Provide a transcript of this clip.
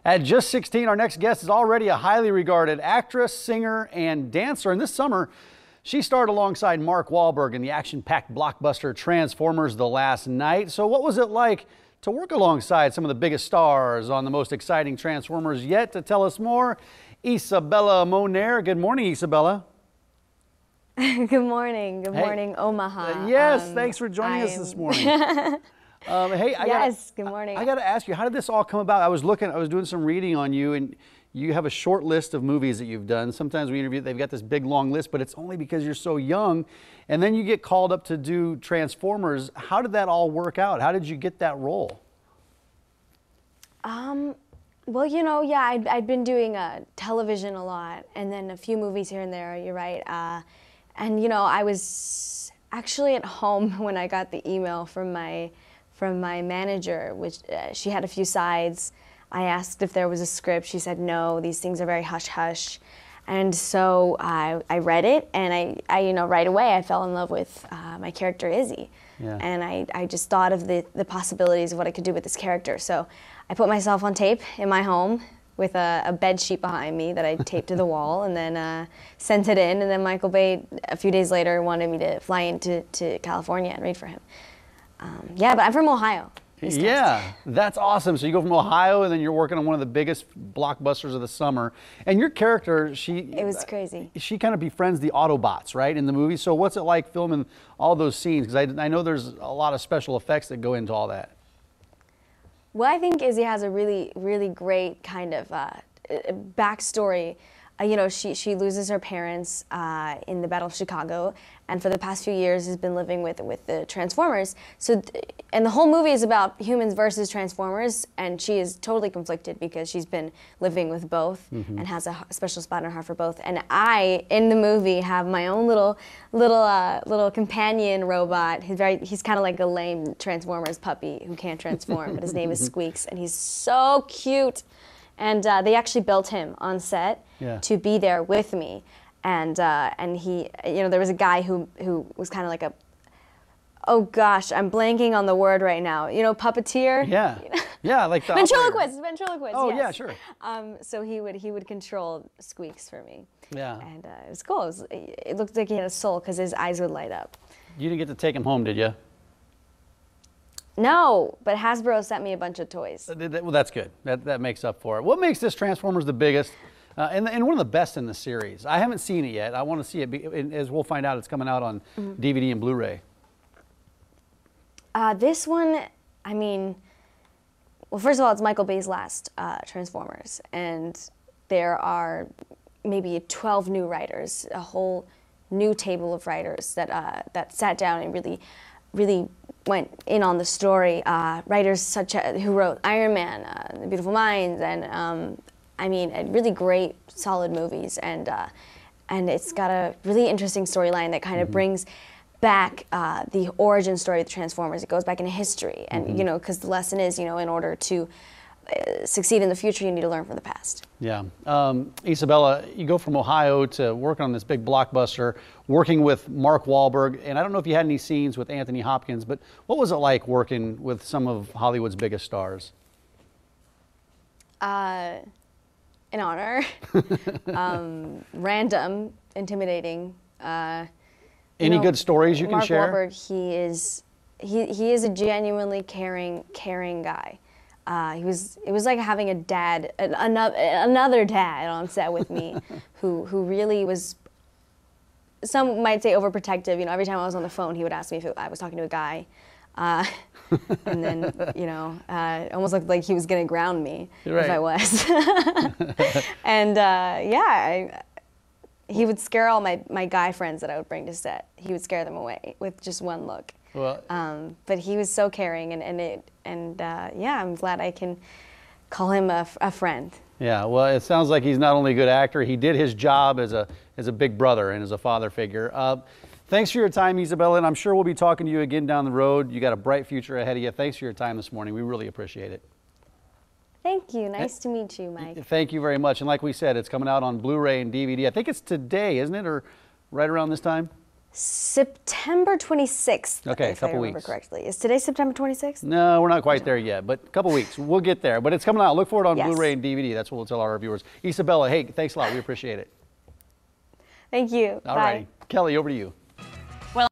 At just 16, our next guest is already a highly regarded actress, singer, and dancer. And this summer, she starred alongside Mark Wahlberg in the action-packed blockbuster Transformers: The Last Knight. So what was it like to work alongside some of the biggest stars on the most exciting Transformers yet? To tell us more, Isabella Moner. Good morning, Isabella. Good morning. Good morning, Omaha. Yes, thanks for joining us this morning. Hey, good morning. I got to ask you, how did this all come about? I was doing some reading on you, and you have a short list of movies that you've done. Sometimes we interview, they've got this big long list, but it's only because you're so young. And then you get called up to do Transformers. How did that all work out? How did you get that role? Well, I'd been doing television a lot, and then a few movies here and there. You're right. And I was actually at home when I got the email from my manager, which she had a few sides. I asked if there was a script. She said no. These things are very hush hush, and so I read it, and I right away I fell in love with my character Izzy, and I just thought of the possibilities of what I could do with this character. So I put myself on tape in my home with a bed sheet behind me that I taped to the wall, and then sent it in. And then Michael Bay, a few days later, wanted me to fly into California and read for him. But I'm from Ohio. Yeah, that's awesome. So you go from Ohio, and then you're working on one of the biggest blockbusters of the summer. And your character, it was crazy. She kind of befriends the Autobots, right, in the movie. So what's it like filming all those scenes? Because I know there's a lot of special effects that go into all that. Well, I think Izzy has a really, really great kind of backstory. She loses her parents in the Battle of Chicago, and for the past few years has been living with the Transformers. And the whole movie is about humans versus Transformers, and she is totally conflicted because she's been living with both and has a special spot in her heart for both. And I, in the movie, have my own little companion robot. He's kind of like a lame Transformers puppy who can't transform, but his name is Squeaks, and he's so cute. And they actually built him on set to be there with me, and he, there was a guy who was kind of like oh gosh, I'm blanking on the word right now. Puppeteer. Yeah, yeah, like the ventriloquist. Oh yes. yeah, sure. So he would control Squeaks for me. Yeah. And it was cool. It looked like he had a soul because his eyes would light up. You didn't get to take him home, did you? No, but Hasbro sent me a bunch of toys. Well, that's good. That makes up for it. What makes this Transformers the biggest and one of the best in the series? I haven't seen it yet. I want to see it. As we'll find out, it's coming out on DVD and Blu-ray. This one, well, first of all, it's Michael Bay's last Transformers, and there are maybe 12 new writers, a whole new table of writers that sat down and really went in on the story. Writers such as who wrote Iron Man, The Beautiful Minds, and really great, solid movies. And it's got a really interesting storyline that kind of brings back the origin story of the Transformers. It goes back into history, and because the lesson is, in order to succeed in the future, you need to learn from the past. Yeah. Isabella, you go from Ohio to working on this big blockbuster, working with Mark Wahlberg, and I don't know if you had any scenes with Anthony Hopkins, but what was it like working with some of Hollywood's biggest stars? An honor. Random, intimidating. Any good stories you can share? Mark Wahlberg, he is a genuinely caring guy. It was like having a dad, another dad on set with me, who really was, some might say overprotective. Every time I was on the phone, he would ask me if I was talking to a guy, and then almost looked like he was gonna ground me if I was. And he would scare all my guy friends that I would bring to set. He would scare them away with just one look. Well, but he was so caring, and I'm glad I can call him a friend. Yeah, well, it sounds like he's not only a good actor, he did his job as a big brother and as a father figure. Thanks for your time, Isabella, and I'm sure we'll be talking to you again down the road. You got a bright future ahead of you. Thanks for your time this morning. We really appreciate it. Thank you. Nice to meet you, Mike. Thank you very much. And like we said, it's coming out on Blu-ray and DVD. I think it's today, isn't it, or right around this time? September 26th. Okay, a if I couple remember weeks. correctly. Is today September 26th? No, we're not quite there yet, but a couple weeks. We'll get there. But it's coming out. Look for it on Yes. Blu-ray and DVD. That's what we'll tell our viewers. Isabella, hey, thanks a lot. We appreciate it. Thank you. All Bye. righty. Kelly, over to you.